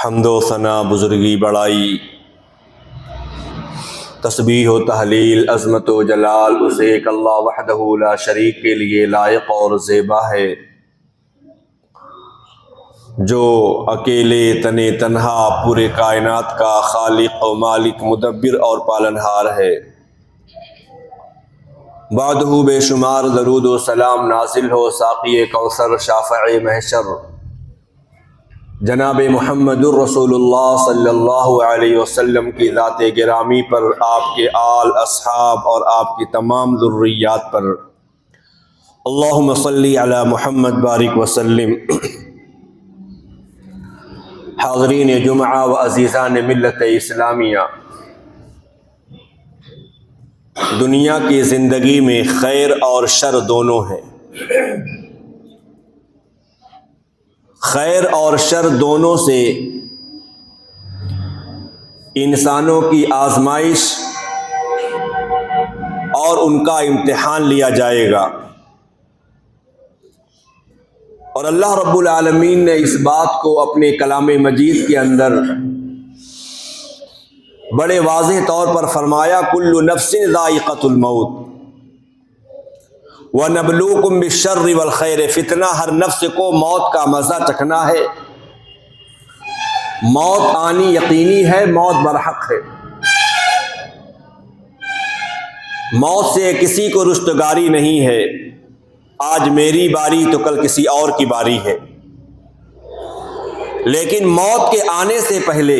حمد و ثنا بزرگی بڑائی تسبیح و تحلیل عظمت و جلال اس ایک اللہ وحدہ لا شریک کے لیے لائق اور زیبا ہے، جو اکیلے تنے تنہا پورے کائنات کا خالق و مالک مدبر اور پالنہار ہے۔ بعدہ بے شمار درود و سلام نازل ہو ساقی کوثر شافع محشر جناب محمد الرسول اللہ صلی اللہ علیہ وسلم کی ذات گرامی پر، آپ کے آل اصحاب اور آپ کی تمام ذریات پر۔ اللہم صلی علی محمد بارک وسلم۔ حاضرین جمعہ و عزیزان ملت اسلامیہ، دنیا کی زندگی میں خیر اور شر دونوں ہیں، خیر اور شر دونوں سے انسانوں کی آزمائش اور ان کا امتحان لیا جائے گا، اور اللہ رب العالمین نے اس بات کو اپنے کلام مجید کے اندر بڑے واضح طور پر فرمایا، کل نفس ذائقۃ الموت وَنَبْلُوكُمْ بِالشَّرِّ وَالْخَيْرِ فتنہ، ہر نفس کو موت کا مزہ چکھنا ہے، موت آنی یقینی ہے، موت برحق ہے، موت سے کسی کو رستگاری نہیں ہے، آج میری باری تو کل کسی اور کی باری ہے۔ لیکن موت کے آنے سے پہلے،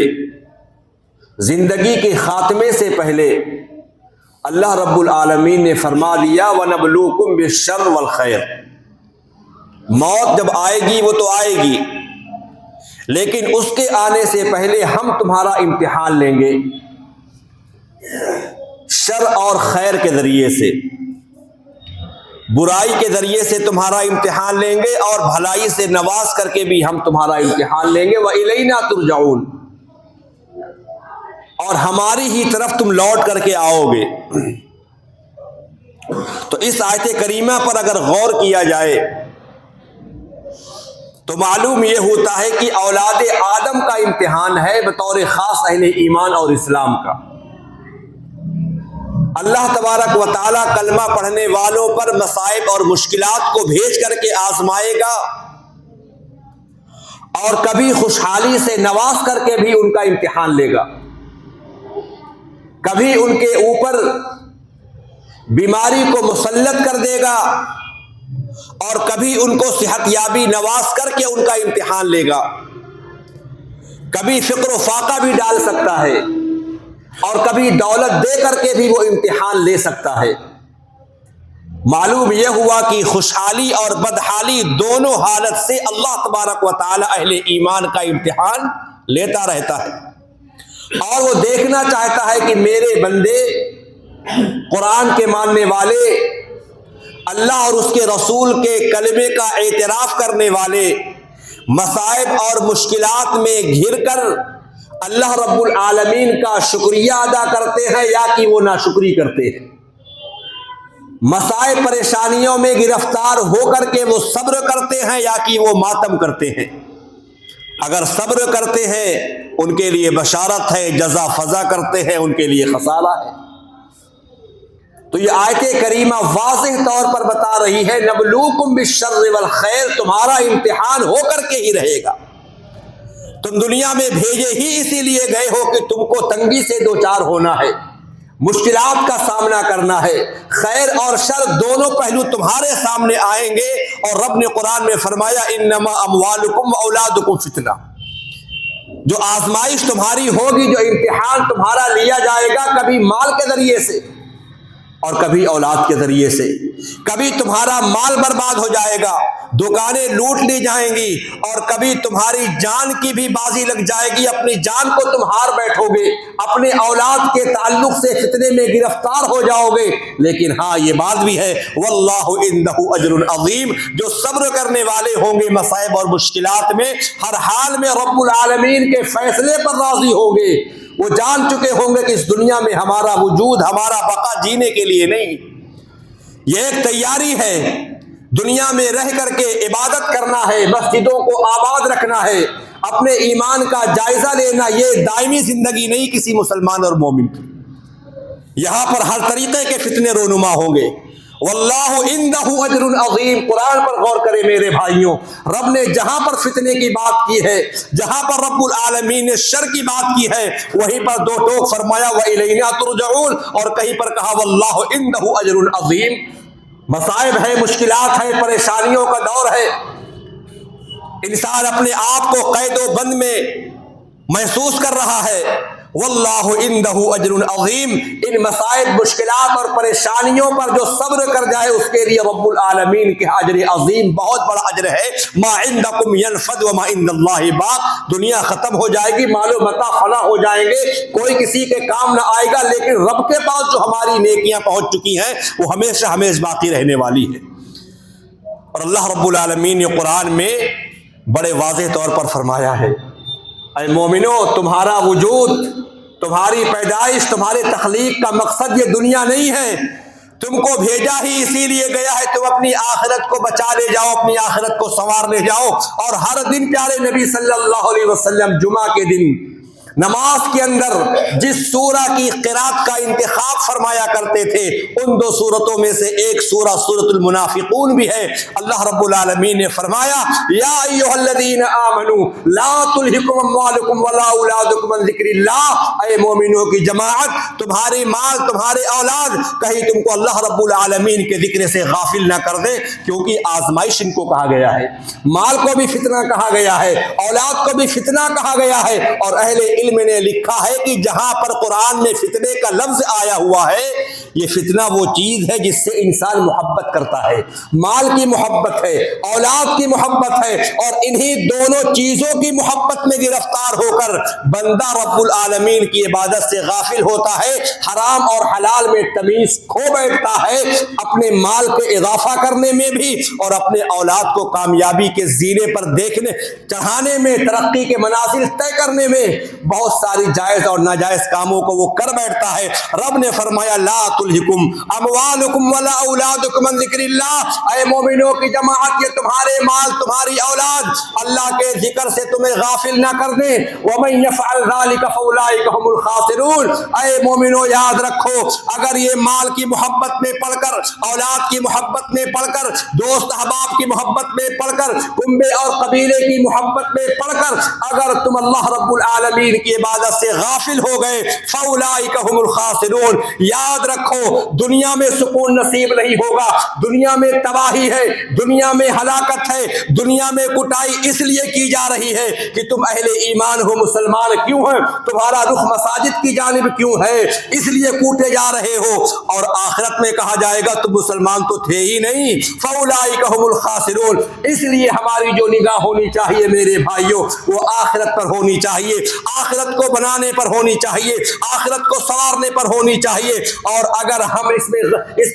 زندگی کے خاتمے سے پہلے اللہ رب العالمین نے فرما دیا وَنَبْلُوكُمْ بِالشَّرِّ وَالْخَيْرِ، موت جب آئے گی وہ تو آئے گی، لیکن اس کے آنے سے پہلے ہم تمہارا امتحان لیں گے شر اور خیر کے ذریعے سے، برائی کے ذریعے سے تمہارا امتحان لیں گے، اور بھلائی سے نواز کر کے بھی ہم تمہارا امتحان لیں گے۔ وَإِلَيْنَا تُرْجَعُونَ، اور ہماری ہی طرف تم لوٹ کر کے آؤ گے۔ تو اس آیت کریمہ پر اگر غور کیا جائے تو معلوم یہ ہوتا ہے کہ اولاد آدم کا امتحان ہے بطور خاص اہل ایمان اور اسلام کا۔ اللہ تبارک و تعالی کلمہ پڑھنے والوں پر مصائب اور مشکلات کو بھیج کر کے آزمائے گا، اور کبھی خوشحالی سے نواز کر کے بھی ان کا امتحان لے گا، کبھی ان کے اوپر بیماری کو مسلط کر دے گا، اور کبھی ان کو صحت یابی نواز کر کے ان کا امتحان لے گا، کبھی فقر و فاقہ بھی ڈال سکتا ہے، اور کبھی دولت دے کر کے بھی وہ امتحان لے سکتا ہے۔ معلوم یہ ہوا کہ خوشحالی اور بدحالی دونوں حالت سے اللہ تبارک و تعالی اہل ایمان کا امتحان لیتا رہتا ہے، اور وہ دیکھنا چاہتا ہے کہ میرے بندے، قرآن کے ماننے والے، اللہ اور اس کے رسول کے کلمے کا اعتراف کرنے والے، مصائب اور مشکلات میں گھر کر اللہ رب العالمین کا شکریہ ادا کرتے ہیں یا کہ وہ ناشکری کرتے ہیں، مصائب پریشانیوں میں گرفتار ہو کر کے وہ صبر کرتے ہیں یا کہ وہ ماتم کرتے ہیں۔ اگر صبر کرتے ہیں ان کے لیے بشارت ہے، جزا فضا کرتے ہیں ان کے لیے خسارہ ہے۔ تو یہ آیت کریمہ واضح طور پر بتا رہی ہے نبلوکم بالشر والخیر، تمہارا امتحان ہو کر کے ہی رہے گا۔ تم دنیا میں بھیجے ہی اسی لیے گئے ہو کہ تم کو تنگی سے دوچار ہونا ہے، مشکلات کا سامنا کرنا ہے، خیر اور شر دونوں پہلو تمہارے سامنے آئیں گے، اور رب نے قرآن میں فرمایا انما اموالکم واولادکم فتنہ، جو آزمائش تمہاری ہوگی، جو امتحان تمہارا لیا جائے گا، کبھی مال کے ذریعے سے اور کبھی اولاد کے ذریعے سے، کبھی تمہارا مال برباد ہو جائے گا، دکانیں لوٹ لی جائیں گی، اور کبھی تمہاری جان کی بھی بازی لگ جائے گی، اپنی جان کو تم ہار بیٹھو گے، اپنے اولاد کے تعلق سے فتنے میں گرفتار ہو جاؤ گے۔ لیکن ہاں یہ بات بھی ہے واللہ عندہ اجر عظیم، جو صبر کرنے والے ہوں گے مصائب اور مشکلات میں، ہر حال میں رب العالمین کے فیصلے پر راضی ہوں گے۔ وہ جان چکے ہوں گے کہ اس دنیا میں ہمارا وجود، ہمارا بقا جینے کے لیے نہیں، یہ ایک تیاری ہے دنیا میں رہ کر کے عبادت کرنا ہے، مسجدوں کو آباد رکھنا ہے، اپنے ایمان کا جائزہ لینا، یہ دائمی زندگی نہیں کسی مسلمان اور مومن کی۔ یہاں پر ہر طریقے کے فتنے رونما ہوں گے۔ واللہ عندہ اجر عظیم، قرآن پر غور کرے میرے بھائیوں، رب نے جہاں پر فتنے کی بات کی ہے، جہاں پر رب العالمین نے شر کی بات کی ہے، وہیں پر دو ٹوک فرمایا وَإِلَيْنَا تُرْجَعُونَ، اور کہیں پر کہا واللہ عندہ اجر عظیم۔ مصائب ہے، مشکلات ہے، پریشانیوں کا دور ہے، انسان اپنے آپ کو قید و بند میں محسوس کر رہا ہے، واللہ عندہ اجر عظیم، ان مصائب، مشکلات اور پریشانیوں پر جو صبر کر جائے اس کے لیے رب العالمین کے اجر عظیم، بہت بڑا اجر ہے۔ ما عندکم ینفد وما عند اللہ باق، دنیا ختم ہو جائے گی، مال و متاع فنا ہو جائیں گے، کوئی کسی کے کام نہ آئے گا، لیکن رب کے پاس جو ہماری نیکیاں پہنچ چکی ہیں وہ ہمیشہ ہمیشہ باقی رہنے والی ہے۔ اور اللہ رب العالمین نے قرآن میں بڑے واضح طور پر فرمایا ہے، اے مومنو، تمہارا وجود، تمہاری پیدائش، تمہارے تخلیق کا مقصد یہ دنیا نہیں ہے، تم کو بھیجا ہی اسی لیے گیا ہے تم اپنی آخرت کو بچا لے جاؤ، اپنی آخرت کو سنوار لے جاؤ۔ اور ہر دن پیارے نبی صلی اللہ علیہ وسلم جمعہ کے دن نماز کے اندر جس سورہ کی قرات کا انتخاب فرمایا کرتے تھے، ان دو سورتوں میں سے ایک سورہ سورۃ المنافقون بھی ہے۔ اللہ رب العالمین نے فرمایا یا ایھا الذین آمنوا لا تلھکم اموالکم ولا اولادکم عن ذکر اللہ، اے مومنوں کی جماعت، تمہارے مال، تمہارے اولاد کہیں تم کو اللہ رب العالمین کے ذکر سے غافل نہ کر دے، کیونکہ آزمائش ان کو کہا گیا ہے، مال کو بھی فتنہ کہا گیا ہے، اولاد کو بھی فتنہ کہا گیا ہے۔ اور اہل علم نے لکھا ہے کہ جہاں پر قرآن میں فتنے کا لفظ آیا ہوا ہے، یہ فتنہ وہ چیز ہے جس سے انسان محبت کرتا ہے، مال کی محبت ہے، اولاد کی محبت ہے، اور انہی دونوں چیزوں کی محبت میں گرفتار ہو کر بندہ رب العالمین کی عبادت سے غافل ہوتا ہے، حرام اور حلال میں تمیز کھو بیٹھتا ہے، اپنے مال کے اضافہ کرنے میں بھی اور اپنے اولاد کو کامیابی کے زینے پر دیکھنے چڑھانے میں، ترقی کے منازل طے کرنے میں بہت ساری جائز اور ناجائز کاموں کو وہ کر بیٹھتا ہے۔ رب نے فرمایا لا تلھکم اموالکم ولا اولادکم عن ذکر اللہ، اے مومنوں کی جماعت، یہ تمہارے مال، تمہاری اولاد اللہ کے ذکر سے تمہیں غافل نہ کر دیں، ومن یفعل ذلک فاولئک هم الخاسرون، اے مومنوں یاد رکھو، اگر یہ مال کی محبت میں پڑھ کر، اولاد کی محبت میں پڑھ کر، دوست احباب کی محبت میں پڑھ کر، کنبے اور قبیلے کی محبت میں پڑھ کر اگر تم اللہ رب العالمین کی عبادت سے غافل ہو گئے، فاولئک هم الخاسرون، یاد رکھو دنیا میں سکون نصیب نہیں ہوگا، دنیا میں تباہی ہے، دنیا میں ہلاکت ہے، دنیا میں کٹائی اس لیے کی جا رہی ہے کہ تم اہل ایمان ہو، مسلمان کیوں ہیں، تمہارا رخ مساجد کی جانب کیوں ہے، اس لیے کوٹے جا رہے ہو، اور آخرت میں کہا جائے گا تم مسلمان تو تھے ہی نہیں، فاولئک هم الخاسرون۔ اس لیے ہماری جو نگاہ ہونی چاہیے میرے بھائیوں، وہ آخرت پر ہونی چاہیے، آخرت کو بنانے پر ہونی چاہیے، آخرت کو سنوارنے پر ہونی چاہیے، اور اگر ہم اس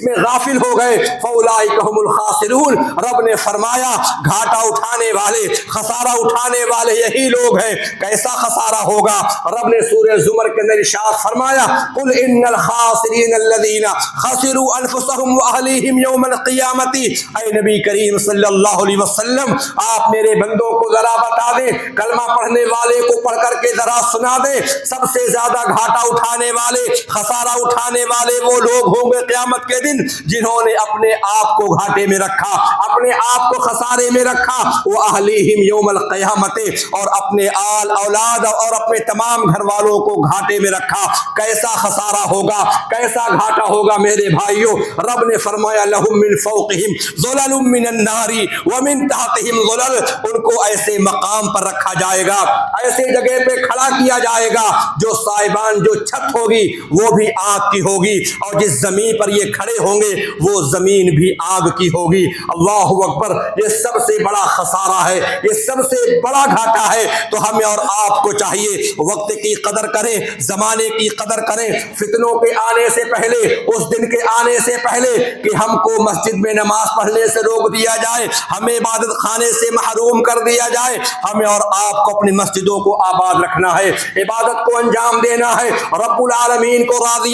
میں غافل ہو گئے فاولئک هم الخاسرون۔ رب نے فرمایا گھاٹا اٹھانے والے، خسارہ اٹھانے والے یہی لوگ ہیں۔ کیسا خسارہ ہوگا؟ رب نے سورہ زمر کے اندر ارشاد فرمایا قل ان الخاسرین الذین خسروا انفسهم واهلیہم یوم القیامۃ، اے نبی کریم صلی اللہ علیہ وسلم آپ میرے بندوں کو ذرا بتا دیں، کلمہ پڑھنے والے کو پڑھ کر کے ذرا سنا دیں، سب سے زیادہ گھاٹا اٹھانے والے، خسارہ اٹھانے والے وہ لوگ ہوں گے قیامت کے دن جنہوں نے اپنے آپ کو گھاٹے میں رکھا، اپنے آپ کو خسارے میں رکھا، وہ اہلیہم یوم القیامت، اور اپنے آل اولاد اور اپنے تمام گھر والوں کو گھاٹے میں رکھا۔ کیسا خسارہ ہوگا، کیسا گھاٹا ہوگا میرے بھائیوں؟ رب نے فرمایا لہم من فوقہم ظلل من النار ومن تحتہم ظلل، ان کو ایسے مقام پر رکھا جائے گا، ایسے جگہ پہ کھڑا کیا جائے گا جو سائبان، جو چھت ہوگی وہ بھی آگ کی ہوگی، اور جس زمین پر یہ کھڑے ہوں گے وہ زمین بھی آگ کی ہوگی۔ اللہ اکبر، یہ سب سے بڑا خسارہ ہے، یہ سب سے بڑا گھاٹا ہے۔ تو ہمیں اور آپ کو چاہیے وقت کی قدر کریں، زمانے کی قدر کریں، فتنوں کے آنے سے پہلے، اس دن کے آنے سے پہلے کہ ہم کو مسجد میں نماز پڑھنے سے روک دیا جائے، ہمیں عبادت خانے سے محروم کر دیا جائے، ہمیں اور آپ کو اپنی مسجدوں کو آباد رکھنا ہے، عبادت کو انجام دینا ہے، رب العالمین کو راضی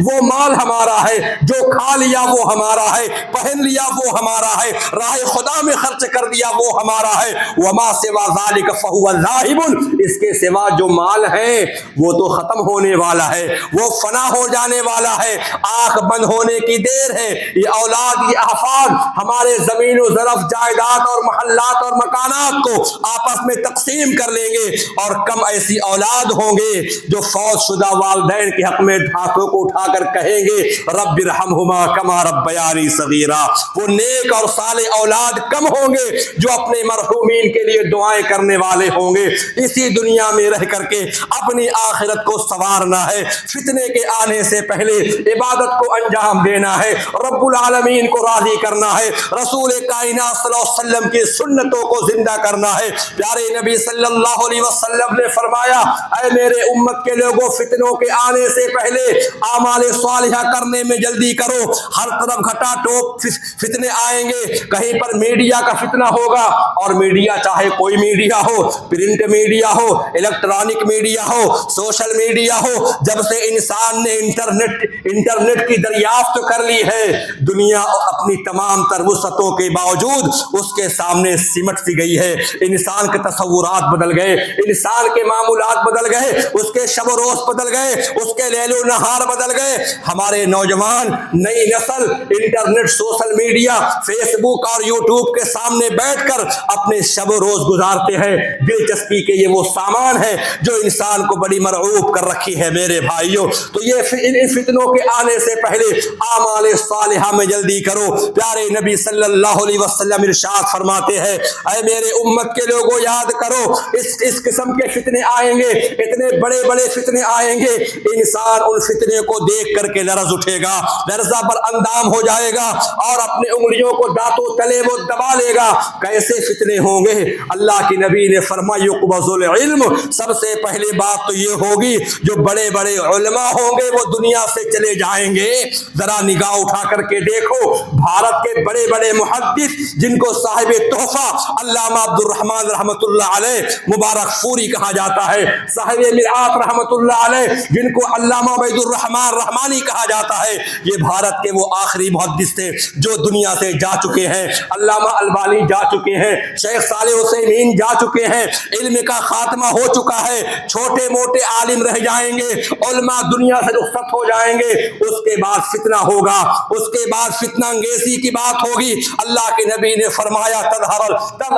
وہ مال ہمارا ہے، جو کھا لیا وہ ہمارا ہے، پہن لیا وہ ہمارا ہے، راہ خدا میں خرچ کر دیا وہ ہمارا ہے، وما سوا ذالک فہو ذاہب، اس کے سوا جو مال ہے وہ تو ختم ہونے والا ہے، وہ فنا ہو جانے والا ہے، آنکھ بند ہونے کی دیر ہے۔ یہ اولاد، یہ احفاد ہمارے زمین و زرف، جائیداد اور محلات اور مکانات کو آپس میں تقسیم کر لیں گے، اور کم ایسی اولاد ہوں گے جو فوت شدہ والدین کے حق میں ہاتھوں کو اٹھا کر کہیں گے رب ارحمہما کما ربیانی صغیرا۔ وہ نیک اور صالح اولاد کم ہوں گے جو اپنے مرحومین کے لیے دعائیں کرنے والے ہوں گے۔ اسی دنیا میں رہ کر کے اپنی آخرت کو سنوارنا ہے، فتنے کے آنے سے پہلے عبادت کو انجام دینا ہے، رب العالمین کو راضی کرنا ہے، رسول کائنات صلی اللہ علیہ وسلم کی سنتوں کو زندہ کرنا ہے۔ پیارے نبی صلی اللہ علیہ وسلم نے فرمایا، اے میرے امت کے لوگوں، فتنوں کے آنے سے پہلے اعمال صالحہ کرنے میں جلدی کرو۔ ہر طرف گھٹا ٹوپ فتنے آئیں گے، کہیں پر میڈیا کا فتنہ ہوگا، اور میڈیا چاہے کوئی میڈیا ہو، پرنٹ میڈیا ہو، الیکٹرانک میڈیا ہو، سوشل میڈیا ہو، جب سے انسان نے انٹرنیٹ کی دریافت کر لی ہے، دنیا اپنی تمام تر وسعتوں کے باوجود اس کے سامنے سمٹ سی گئی ہے۔ انسان کے تصورات بدل گئے، انسان کے معمولات بدل گئے، اس کے شب و روز بدل گئے، اس کے لیل و نہار بدل گئے۔ ہمارے نوجوان، نئی نسل انٹرنیٹ، سوشل میڈیا، فیس بک اور یوٹیوب کے سامنے بیٹھ کر اپنے شب و روز گزارتے ہیں۔ دلچسپی کے یہ وہ سامان ہے جو انسان کو بڑی مرعوب کر رکھی ہے میرے بھائیوں۔ تو یہ ان فتنوں کے آنے سے پہلے اعمال صالحہ میں جلدی کرو۔ پیارے نبی صلی اللہ علیہ وسلم ارشاد فرماتے ہیں، اے میرے امت کے لوگوں، یاد کرو اس قسم کے فتنے آئیں گے، اتنے بڑے بڑے فتنے آئیں گے، انسان ان فتنے کو دیکھ کر کے لرز اٹھے گا، لرزہ پر اندام ہو جائے گا، اور اپنے انگلیوں کو دانتوں تلے وہ دبا لے گا۔ کیسے فتنے ہوں گے؟ اللہ کے نبی نے فرمایا، یقبض العلم، سب سے پہلی بات تو یہ ہوگی جو بڑے بڑے علماء ہوں گے وہ دنیا سے چلے جائیں گے۔ ذرا نگاہ اٹھا کر کے دیکھو، بھارت کے بڑے بڑے محدث جن کو صاحب تحفہ علامہ عبد الرحمن رحمۃ اللہ علیہ مبارک فوری کہا جاتا ہے، صاحب مرآت رحمۃ اللہ علیہ جن کو علامہ عبید الرحمن رحمانی کہا جاتا ہے، یہ بھارت کے وہ آخری محدث تھے جو دنیا سے جا چکے ہیں۔ علامہ البانی جا چکے ہیں، شیخ صالح عثیمین جا چکے ہیں، علم کا خاتمہ ہو چکا ہے، چھوٹے موٹے عالم رہ جائیں گے، علماء دنیا سے رخصت ہو جائیں گے۔ اس کے بعد فتنہ ہوگا، اس کے بعد فتنہ انگیزی کی بات ہوگی۔ اللہ کے نبی نے فرمایا، تظہر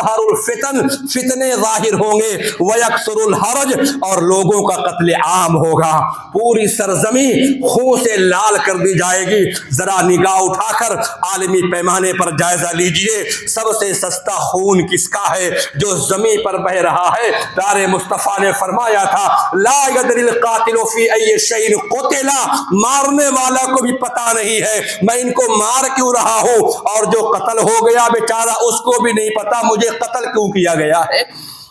الفتن، فتنے ظاہر ہوں گے، ویکثر الحرج، اور لوگوں کا قتل عام ہوگا، پوری سرزمین خون سے لال کر دی جائے گی۔ ذرا نگاہ اٹھا کر عالمی پیمانے پر جائزہ لیجئے، سب سے سستا خون کس کا ہے جو زمین پر بہ رہا ہے؟ پیارے مصطفیٰ نے فرمایا تھا، لا یدری القاتل فی ای شیء قتل، مارنے والا کو بھی پتہ نہیں ہے میں ان کو مار کیوں رہا ہوں، اور جو قتل ہو گیا بیچارہ اس کو بھی نہیں پتا مجھے قتل کیوں کیا گیا ہے۔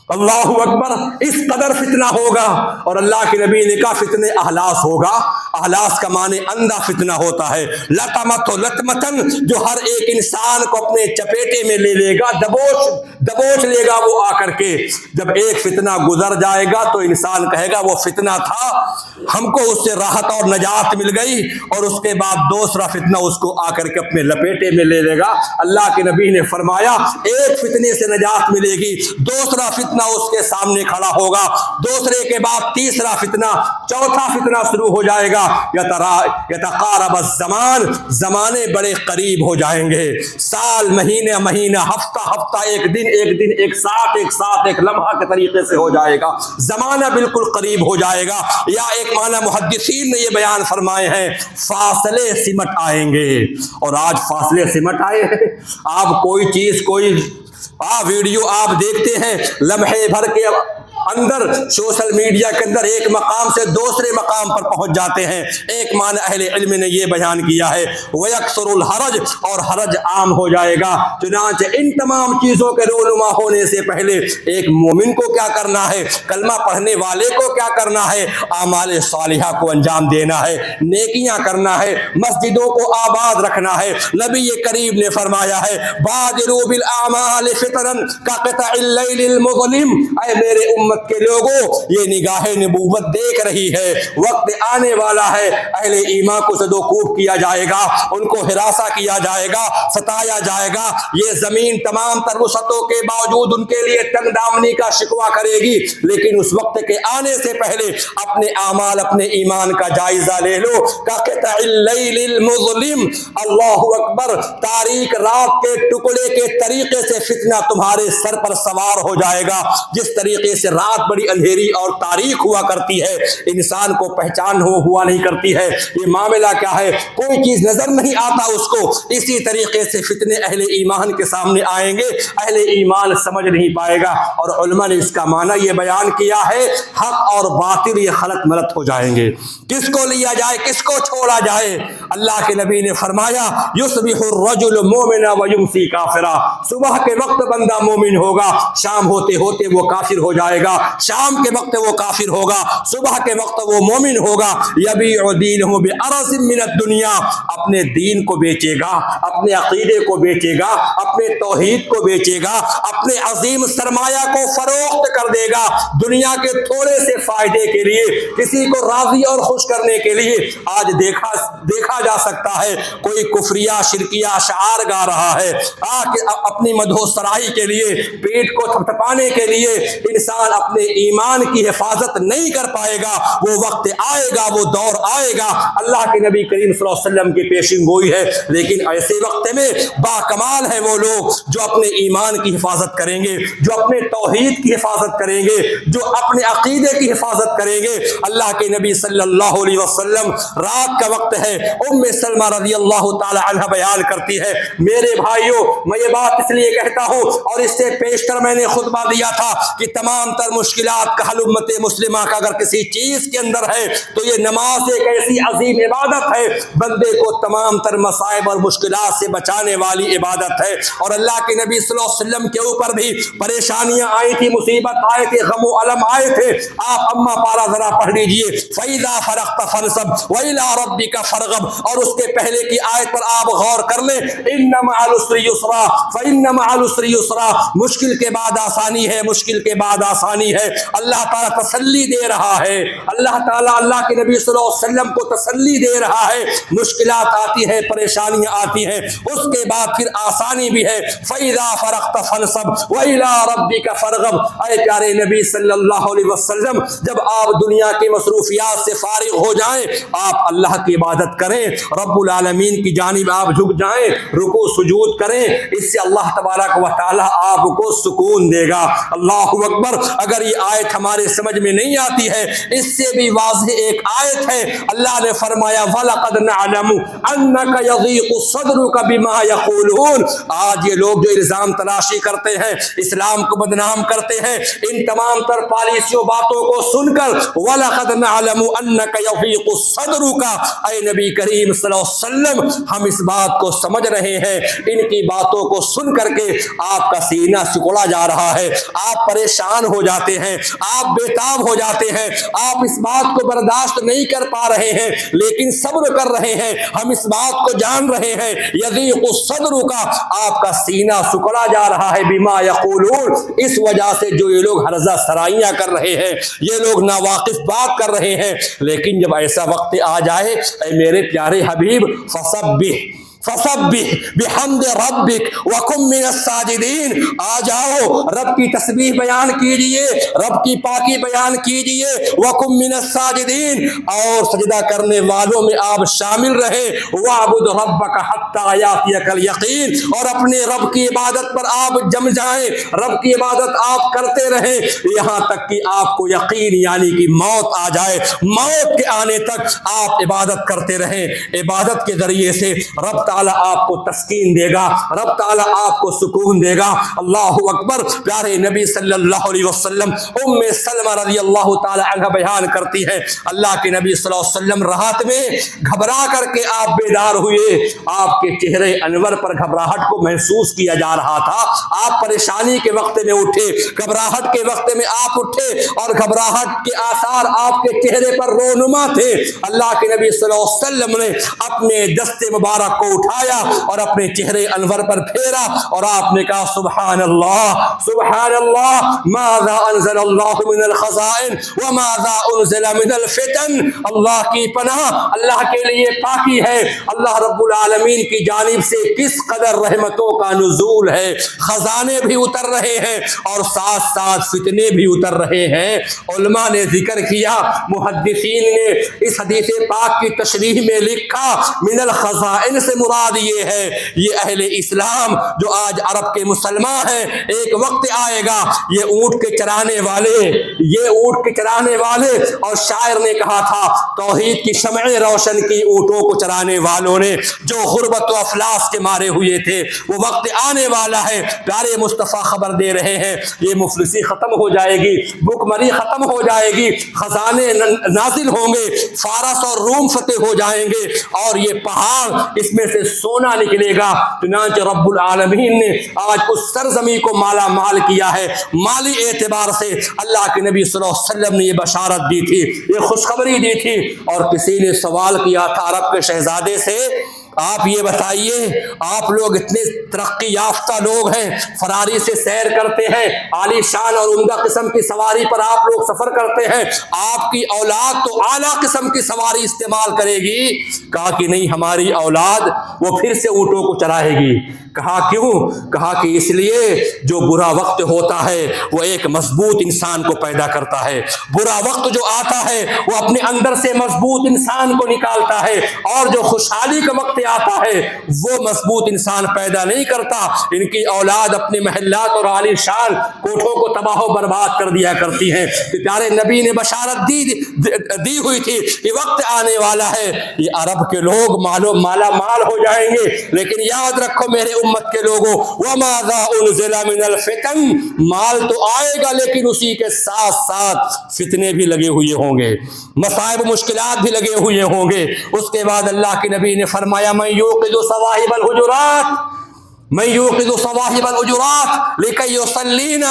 اللہ اکبر، اس قدر فتنہ ہوگا۔ اور اللہ کے نبی نے کہا فتنے احلاس ہوگا۔ احلاس کا معنی اندھا فتنہ ہوتا ہے، لطمت و لطمتن، جو ہر ایک انسان کو اپنے چپیٹے میں لے لے گا، دبوچ لے گا وہ آ کر کے۔ جب ایک فتنہ گزر جائے گا تو انسان کہے گا وہ فتنہ تھا، ہم کو اس سے راحت اور نجات مل گئی، اور اس کے بعد دوسرا فتنہ اس کو آ کر کے اپنے لپیٹے میں لے لے گا۔ اللہ کے نبی نے فرمایا، ایک فتنے سے نجات ملے گی، دوسرا فتنہ اس کے سامنے کھڑا ہوگا، دوسرے کے بعد تیسرا فتنہ، چوتھا فتنہ شروع ہو جائے گا۔ یتقارب الزمان، زمانے بڑے قریب ہو جائیں گے، سال، مہینہ مہینہ، ہفتہ ہفتہ، ایک دن ایک ساتھ ایک لمحہ کے طریقے سے ہو جائے گا، زمانہ بالکل قریب ہو جائے گا۔ یا ایک معنی محدثین نے یہ بیان فرمائے ہیں، فاصلے سمٹ آئیں گے۔ اور آج فاصلے سمٹ آئے ہیں، آپ کوئی چیز، کوئی ویڈیو آپ دیکھتے ہیں، لمحے بھر کے اندر سوشل میڈیا کے اندر ایک مقام سے دوسرے مقام پر پہنچ جاتے ہیں۔ ایک معنی اہل علم نے یہ بیان کیا ہے، وَيَكْثُرُ الْحَرَجْ، اور حرج عام ہو جائے گا۔ چنانچہ ان تمام چیزوں کے رونما ہونے سے پہلے ایک مومن کو کیا کرنا ہے، کلمہ پڑھنے والے کو کیا کرنا ہے، اعمال صالحہ کو انجام دینا ہے، نیکیاں کرنا ہے، مسجدوں کو آباد رکھنا ہے۔ نبی کریم نے فرمایا ہے، بادروا بالاعمال فتنا كقطع الليل المظلم، اے میرے امت امت کے لوگوں یہ نگاہ نبوت دیکھ رہی ہے، وقت آنے والا ہے اہل ایمان کو زد و کوب کیا جائے گا، ان کو ہراساں کیا جائے گا، ستایا جائے گا، یہ زمین تمام تر وسعتوں کے باوجود ان کے لیے تنگ دامنی کا شکوہ کرے گی، لیکن اس وقت کے آنے سے پہلے اپنے اعمال اپنے ایمان کا جائزہ لے لو۔ کقطع اللیل المظلم، اللہ اکبر، تاریک رات کے ٹکڑے کے طریقے سے فتنہ تمہارے سر پر سوار ہو جائے گا۔ جس طریقے سے رات بڑی اندھیری اور تاریک ہوا کرتی ہے، انسان کو پہچان ہوا نہیں کرتی ہے یہ معاملہ کیا ہے، کوئی چیز نظر نہیں آتا اس کو، اسی طریقے سے فتنے اہل ایمان کے سامنے آئیں گے، اہل ایمان سمجھ نہیں پائے گا۔ اور علماء نے اس کا معنی یہ بیان کیا ہے، حق اور باطل یہ خلط ملط ہو جائیں گے، کس کو لیا جائے کس کو چھوڑا جائے۔ اللہ کے نبی نے فرمایا یصبح الرجل مومنا ویمسی کافرا، صبح کے وقت بندہ مومن ہوگا، شام ہوتے ہوتے وہ کافر ہو جائے گا، شام کے وقت وہ کافر ہوگا، صبح کے وقت وہ مومن ہوگا۔ یبیع دینہ بعرض من الدنیا، اپنے دین کو بیچے گا، اپنے عقیدے کو بیچے گا، اپنے توحید کو بیچے گا، اپنے عظیم سرمایہ کو فروخت کر دے گا دنیا کے تھوڑے سے فائدے کے لیے، کسی کو راضی اور خوش کرنے کے لیے۔ آج دیکھا جا سکتا ہے کوئی کفریہ شرکیہ اشعار گا رہا ہے، اپنی مدح و سرائی کے لیے، پیٹ کو تھپتھپانے کے لیے۔ انسان اپنے ایمان کی حفاظت نہیں کر پائے گا، وہ وقت آئے گا، وہ دور آئے گا۔ اللہ کے نبی کریم صلی اللہ علیہ وسلم کی پیشین گوئی ہے، لیکن ایسے وقت میں با کمال ہے وہ لوگ جو اپنے ایمان کی حفاظت کریں گے، جو اپنے توحید کی حفاظت کریں گے، جو اپنے عقیدے کی حفاظت کریں گے۔ اللہ کے نبی صلی اللہ علیہ وسلم، رات کا وقت ہے، ام سلمہ رضی اللہ تعالی عنہ بیان کرتی ہے، میرے بھائیوں میں یہ بات اس لیے کہتا ہوں، اور اس سے پیشتر میں نے خطبہ دیا تھا کہ تمام تر مشکلات کا حل امت مسلمہ کا اگر کسی چیز کے اندر ہے تو یہ نماز ایک ایسی عظیم عبادت ہے، بندے کو تمام تر مصائب اور مشکلات سے بچانے والی عبادت ہے۔ اور اللہ کے نبی صلی اللہ علیہ وسلم کے اوپر بھی پریشانیاں آئی تھی، مصیبت آئے تھے، غم و الم آئے تھے۔ آپ اما پارا ذرا پڑھ لیجئے، فَإِذَا فَرَغْتَ فَانْصَبْ وَإِلَىٰ رَبِّكَ فَارْغَب، اور اس کے پہلے کی آیت پر آپ غور کر لیں، إِنَّ مَعَ الْعُسْرِ يُسْرًا فَإِنَّ مَعَ الْعُسْرِ يُسْرًا، مشکل کے بعد آسانی ہے، مشکل کے بعد آسانی ہے۔ اللہ تعالیٰ تسلی دے رہا ہے، اللہ تعالیٰ اللہ کے نبی صلی اللہ علیہ وسلم کو تسلی دے رہا ہے، مشکلات آتی ہے، پریشانیاں آتی ہیں، اس کے بعد پھر آسانی بھی ہے۔ فَإِذَا فَرَغْتَ فَانْصَبْ وَإِلَىٰ رَبِّكَ فَارْغَب، اے پیارے نبی صلی اللہ علیہ وسلم، جب آپ دنیا کی مصروفیات سے فارغ ہو جائیں، آپ اللہ کی عبادت کریں، رب العالمین کی جانب آپ جھک جائیں، رکوع سجود کریں، اس سے اللہ تبارک و تعالیٰ آپ کو سکون دے گا۔ اللہ اکبر۔ اگر یہ آیت ہمارے سمجھ میں نہیں آتی ہے، اس سے بھی واضح ایک آیت ہے، اللہ نے فرمایا وَلَقَدْ نَعْلَمُ أَنَّكَ يَضِيقُ صَدْرُكَ بِمَا يَقُولُونَ۔ آج یہ لوگ جو الزام تلاشی کرتے ہیں، اسلام کو بدنام کرتے ہیں، ان تمام تر پالیسیوں باتوں کو سن کر وَلَقَدْ نَعْلَمُ أَنَّكَ يَضِيقُ صَدْرُكَ، اے نبی کریم صلی اللہ علیہ وسلم، ہم اس بات کو سمجھ رہے ہیں، ان کی باتوں کو سن کر کے آپ کا سینہ سکڑا جا رہا ہے، آپ پریشان ہو جاتے ہیں، آپ بےتاب ہو جاتے ہیں، آپ اس بات کو برداشت نہیں کر پا رہے ہیں، لیکن صبر کر رہے ہیں، ہم اس بات کو جان رہے ہیں، یضیق صدرک، آپ کا سینہ سکڑا جا رہا ہے، بما یقولون، اس وجہ سے جو یہ لوگ ہرزہ سرائیاں کر رہے ہیں، یہ لوگ ناواقف بات کر رہے ہیں۔ لیکن جب ایسا وقت آ جائے، اے میرے پیارے حبیب، فسبح بحمد ربک وکن من الساجدین، آ جاؤ رب کی تسبیح بیان کیجئے، رب کی پاکی بیان کیجئے، وکن من الساجدین، اور سجدہ کرنے والوں میں آپ شامل رہے، وعبد ربک حتی یاتیک الیقین، اور اپنے رب کی عبادت پر آپ جم جائیں، رب کی عبادت آپ کرتے رہیں یہاں تک کہ آپ کو یقین یعنی کہ موت آ جائے، موت کے آنے تک آپ عبادت کرتے رہیں۔ عبادت کے ذریعے سے رب تعالیٰ آپ کو تسکین دے گا، رب تعالیٰ آپ کو سکون دے گا۔ اللہ اکبر۔ پیارے نبی صلی اللہ علیہ وسلم، ام سلمہ رضی اللہ تعالی عنہ بیان کرتی ہے، اللہ کے نبی صلی اللہ علیہ وسلم رات میں گھبرا کر کے آپ بیدار ہوئے، آپ کے چہرے انور پر گھبراہٹ کو محسوس کیا جا رہا تھا، آپ پریشانی کے وقت میں اٹھے، گھبراہٹ کے وقت میں آپ اٹھے، اور گھبراہٹ کے آثار آپ کے چہرے پر رونما تھے۔ اللہ کے نبی صلی اللہ علیہ وسلم نے اپنے دست مبارک کو اٹھایا اور اپنے چہرے انور پر پھیرا اور آپ نے کہا سبحان اللہ ماذا انزل اللہ من الخزائن وماذا انزل من الفتن، اللہ کی پناہ، اللہ کے لیے پاکی ہے، اللہ رب العالمین کی جانب سے کس قدر رحمتوں کا نزول ہے، خزانے بھی اتر رہے ہیں اور ساتھ ساتھ فتنے بھی اتر رہے ہیں۔ علماء نے ذکر کیا، محدثین نے اس حدیث پاک کی تشریح میں لکھا من الخزائن سے مراد یہ ہے یہ اہل اسلام جو آج عرب کے مسلمان ہیں، ایک وقت آئے گا یہ اونٹ کے چرانے والے اور شاعر نے کہا تھا توحید کی شمعیں روشن کی اونٹوں کو چرانے والوں نے جو غربت و افلاس کے مارے ہوئے تھے، وہ وقت آنے والا ہے۔ پیارے مصطفیٰ خبر دے رہے ہیں یہ مفلسی ختم ہو جائے گی، بھوک مری ختم ہو جائے گی، خزانے نازل ہوں گے، فارس اور روم فتح ہو جائیں گے اور یہ پہاڑ اس میں سے سونا نکلے گا۔ چنانچہ رب العالمین نے آج اس سرزمین کو مالا مال کیا ہے، مالی اعتبار سے اللہ کے نبی صلی اللہ علیہ وسلم نے یہ بشارت دی تھی، یہ خوشخبری دی تھی۔ اور کسی نے سوال کیا تھا عرب کے شہزادے سے، آپ یہ بتائیے آپ لوگ اتنے ترقی یافتہ لوگ ہیں، فراری سے سیر کرتے ہیں، عالی شان اور عمدہ قسم کی سواری پر آپ لوگ سفر کرتے ہیں، آپ کی اولاد تو اعلیٰ قسم کی سواری استعمال کرے گی؟ کہا کہ نہیں، ہماری اولاد وہ پھر سے اونٹوں کو چرائے گی۔ کہا کیوں؟ کہا کہ اس لیے جو برا وقت ہوتا ہے وہ ایک مضبوط انسان کو پیدا کرتا ہے، برا وقت جو آتا ہے وہ اپنے اندر سے مضبوط انسان کو نکالتا ہے، اور جو خوشحالی کا وقت آتا ہے وہ مضبوط انسان پیدا نہیں کرتا۔ ان کی اولاد اپنے محلات اور عالی شان کوٹھوں کو تباہ و برباد کر دیا کرتی ہیں۔ کہ پیارے نبی نے بشارت دی ہوئی تھی کہ وقت آنے والا ہے یہ عرب کے لوگ مالا مال ہو جائیں گے، لیکن یاد رکھو میرے امت کے لوگوں وَمَاذَا أُنزِلَ مِنَ الْفِتَنِ، مال تو آئے گا لیکن اسی کے ساتھ ساتھ فتنے بھی لگے ہوئے ہوں گے، مصائب و مشکلات بھی لگے ہوئے ہوں گے۔ اس کے بعد اللہ کے نبی نے فرمایا مَن يُوقِظُ صَوَاحِبَ الْحُجُرَاتِ لِكَيْ يُصَلِّينَ،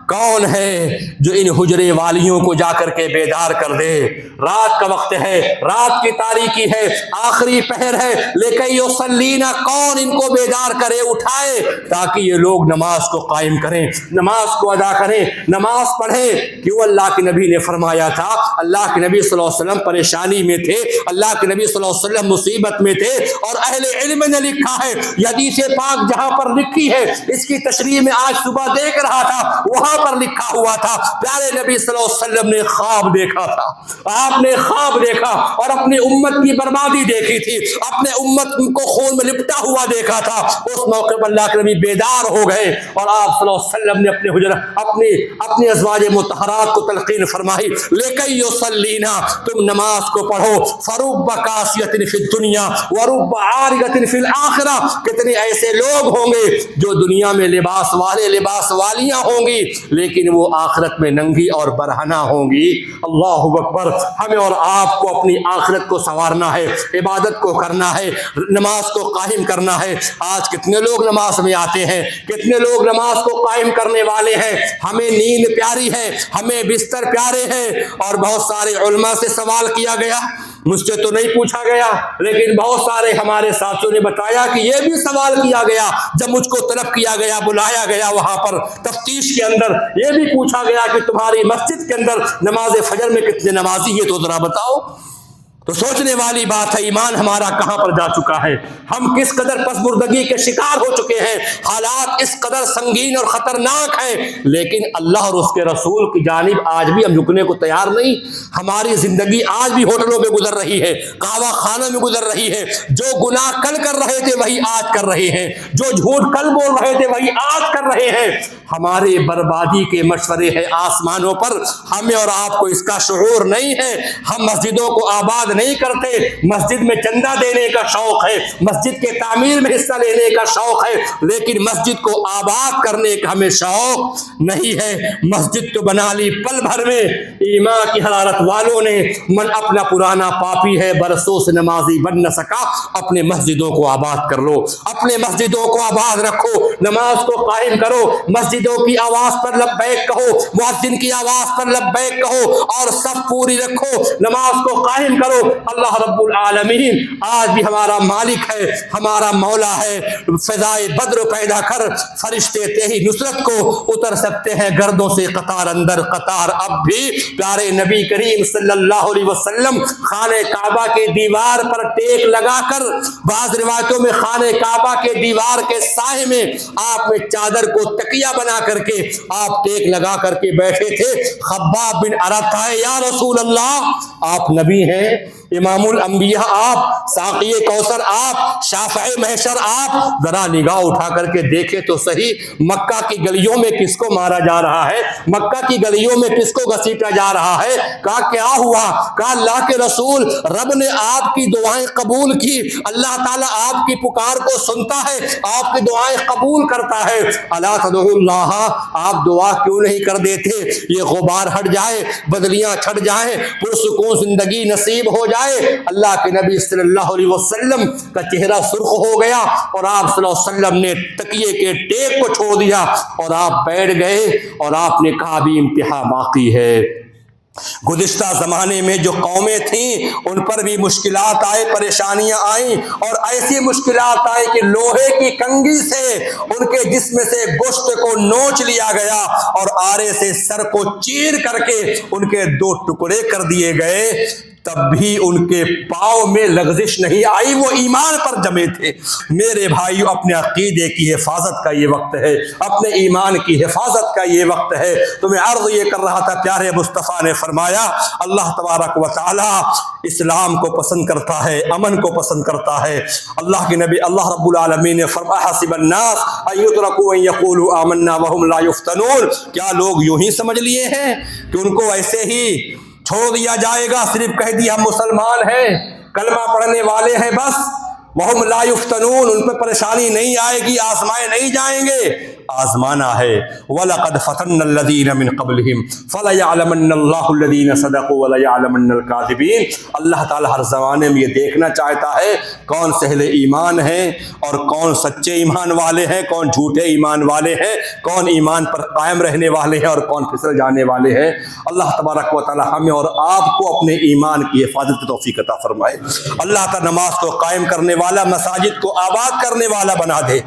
کون ہے جو ان حجرے والیوں کو جا کر کے بیدار کر دے؟ رات کا وقت ہے، رات کی تاریکی ہے، آخری پہر ہے، لیکن یصلینا، کون ان کو بیدار کرے، اٹھائے تاکہ یہ لوگ نماز کو قائم کریں، نماز کو ادا کریں، نماز پڑھیں۔ کیوں اللہ کے نبی نے فرمایا تھا؟ اللہ کے نبی صلی اللہ علیہ وسلم پریشانی میں تھے، اللہ کے نبی صلی اللہ علیہ وسلم مصیبت میں تھے، اور اہل علم نے لکھا ہے، یہ حدیث پاک جہاں پر لکھی ہے اس کی تشریح میں آج صبح دیکھ رہا تھا، وہاں پر لکھا ہوا تھا پیارے نبی صلی اللہ علیہ وسلم نے خواب دیکھا تھا، آپ نے خواب دیکھا اور اپنی امت کی بربادی دیکھی تھی، اپنے امت کو خون میں لپٹا ہوا دیکھا تھا۔ اس موقع پر اللہ کے نبی بیدار ہو گئے اور آپ صلی اللہ علیہ وسلم نے اپنے حجرہ اپنی ازواج مطہرات کو تلقین فرمائی، لیکن یصلینا، تم نماز کو پڑھو، فرب کاسیۃ فی الدنیا ورب عارضۃ فی الآخرہ، کتنے ایسے لوگ ہوں گے جو دنیا میں لباس والے لباس والیاں ہوں گی لیکن وہ آخرت میں ننگی اور برہنہ ہوں گی۔ اللہ اکبر! ہمیں اور آپ کو اپنی آخرت کو سنوارنا ہے، عبادت کو کرنا ہے، نماز کو قائم کرنا ہے۔ آج کتنے لوگ نماز میں آتے ہیں، کتنے لوگ نماز کو قائم کرنے والے ہیں، ہمیں نیند پیاری ہے، ہمیں بستر پیارے ہیں، اور بہت سارے علماء سے سوال کیا گیا، مجھ سے تو نہیں پوچھا گیا لیکن بہت سارے ہمارے ساتھیوں نے بتایا کہ یہ بھی سوال کیا گیا، جب مجھ کو طلب کیا گیا، بلایا گیا وہاں پر تفتیش کے اندر، یہ بھی پوچھا گیا کہ تمہاری مسجد کے اندر نماز فجر میں کتنے نمازی ہے تو ذرا بتاؤ۔ تو سوچنے والی بات ہے ایمان ہمارا کہاں پر جا چکا ہے، ہم کس قدر پسماندگی کے شکار ہو چکے ہیں، حالات اس قدر سنگین اور خطرناک ہیں، لیکن اللہ اور اس کے رسول کی جانب آج بھی ہم جھکنے کو تیار نہیں۔ ہماری زندگی آج بھی ہوٹلوں میں گزر رہی ہے، قہوہ خانوں میں گزر رہی ہے، جو گناہ کل کر رہے تھے وہی آج کر رہے ہیں، جو جھوٹ کل بول رہے تھے وہی آج کر رہے ہیں۔ ہمارے بربادی کے مشورے ہیں آسمانوں پر، ہمیں اور آپ کو اس کا شعور نہیں ہے۔ ہم مسجدوں کو آباد نہیں کرتے، مسجد میں چندہ دینے کا شوق ہے، مسجد کے تعمیر میں حصہ لینے کا شوق ہے، لیکن مسجد کو آباد کرنے کا ہمیں شوق نہیں ہے۔ مسجد تو بنا لی پل بھر میں، ایمان کی حرارت والوں نے، من اپنا پرانا پاپی ہے برسوں سے نمازی بن نہ سکا، اپنے مسجدوں کو آباد کر لو، اپنے مسجدوں کو آباد رکھو، نماز کو قائم کرو، مسجدوں کی آواز پر لبیک کہو، مؤذن کی آواز پر لبیک کہو، اور صف پوری رکھو، نماز کو قائم کرو، بھائیوں، اللہ رب العالمین آج بھی ہمارا مالک ہے، ہمارا مولا ہے۔ فضائے بدر پیدا کر، فرشتے تیری نصرت کو اتر سکتے ہیں گردوں سے قطار اندر قطار۔ اب بھی پیارے نبی کریم صلی اللہ علیہ وسلم خانہ کعبہ کے دیوار پر ٹیک لگا کر، بعض روایتوں میں خانہ کعبہ کے دیوار کے سائے میں آپ نے چادر کو تکیہ بنا کر کے آپ ٹیک لگا کر کے بیٹھے تھے۔ خباب بن ارت ہے، یا رسول اللہ، آپ نبی ہیں، امام الانبیاء آپ، ساقی کوثر آپ، شافع محشر آپ، ذرا نگاہ اٹھا کر کے دیکھے تو صحیح، مکہ کی گلیوں میں کس کو مارا جا رہا ہے، مکہ کی گلیوں میں کس کو گھسیٹا جا رہا ہے؟ کہا کیا ہوا؟ کہا اللہ کے رسول، رب نے آپ کی دعائیں قبول کی، اللہ تعالیٰ آپ کی پکار کو سنتا ہے، آپ کی دعائیں قبول کرتا ہے۔ الا تدعو اللہ، آپ دعا کیوں نہیں کر دیتے؟ یہ غبار ہٹ جائے، بدلیاں چھٹ جائیں، پرسکون زندگی نصیب ہو جائے۔ اللہ کے نبی صلی اللہ علیہ وسلم کا چہرہ سرخ ہو گیا اور آپ صلی اللہ علیہ وسلم نے تکیے کے ٹیک کو چھوڑ دیا اور آپ بیٹھ گئے اور آپ نے کہا بھی انتہا باقی ہے۔ گزشتہ زمانے میں جو قومیں تھیں ان پر بھی مشکلات آئے، پریشانیاں آئیں، اور ایسی مشکلات آئی کہ لوہے کی کنگھی سے ان کے جسم سے گوشت کو نوچ لیا گیا اور آرے سے سر کو چیر کر کے ان کے 2 ٹکڑے کر دیے گئے، تب بھی ان کے پاؤں میں لغزش نہیں آئی، وہ ایمان پر جمے تھے۔ میرے بھائیو، اپنے عقیدے کی حفاظت کا یہ وقت ہے، اپنے ایمان کی حفاظت کا یہ وقت ہے۔ تو میں عرض یہ کر رہا تھا، پیارے مصطفیٰ نے فرمایا اللہ تبارک و تعالی اسلام کو پسند کرتا ہے، امن کو پسند کرتا ہے۔ اللہ کے نبی اللہ رب العالمین نے فرمایا حسب الناس ان یترکوا ان یقولوا آمنا وهم لا یفتنون، کیا لوگ یوں ہی سمجھ لیے ہیں کہ ان کو ایسے ہی چھوڑ دیا جائے گا، صرف کہہ دیا ہم مسلمان ہیں، کلمہ پڑھنے والے ہیں، بس وہم لا یفتنون، ان پہ پریشانی نہیں آئے گی، آزمائے نہیں جائیں گے؟ آزمانا ہے۔ وَلَقَدْ فَتَنَّ الَّذِينَ مِن قَبْلِهِمْ فَلَيَعْلَمَنَّ اللَّهُ الَّذِينَ صَدَقُوا وَلَيَعْلَمَنَّ الْكَاذِبِينَ۔ اللہ تعالیٰ ہر زمانے میں یہ دیکھنا چاہتا ہے کون اہل ایمان ہیں اور کون سچے ایمان والے ہیں، کون جھوٹے ایمان والے ہیں، کون ایمان پر قائم رہنے والے ہیں اور کون پھسل جانے والے ہیں۔ اللہ تبارک و تعالیٰ ہمیں اور آپ کو اپنے ایمان کی حفاظت کی توفیق عطا فرمائے۔ اللہ تعالیٰ نماز کو قائم کرنے والا، مساجد کو آباد کرنے والا بنا دے۔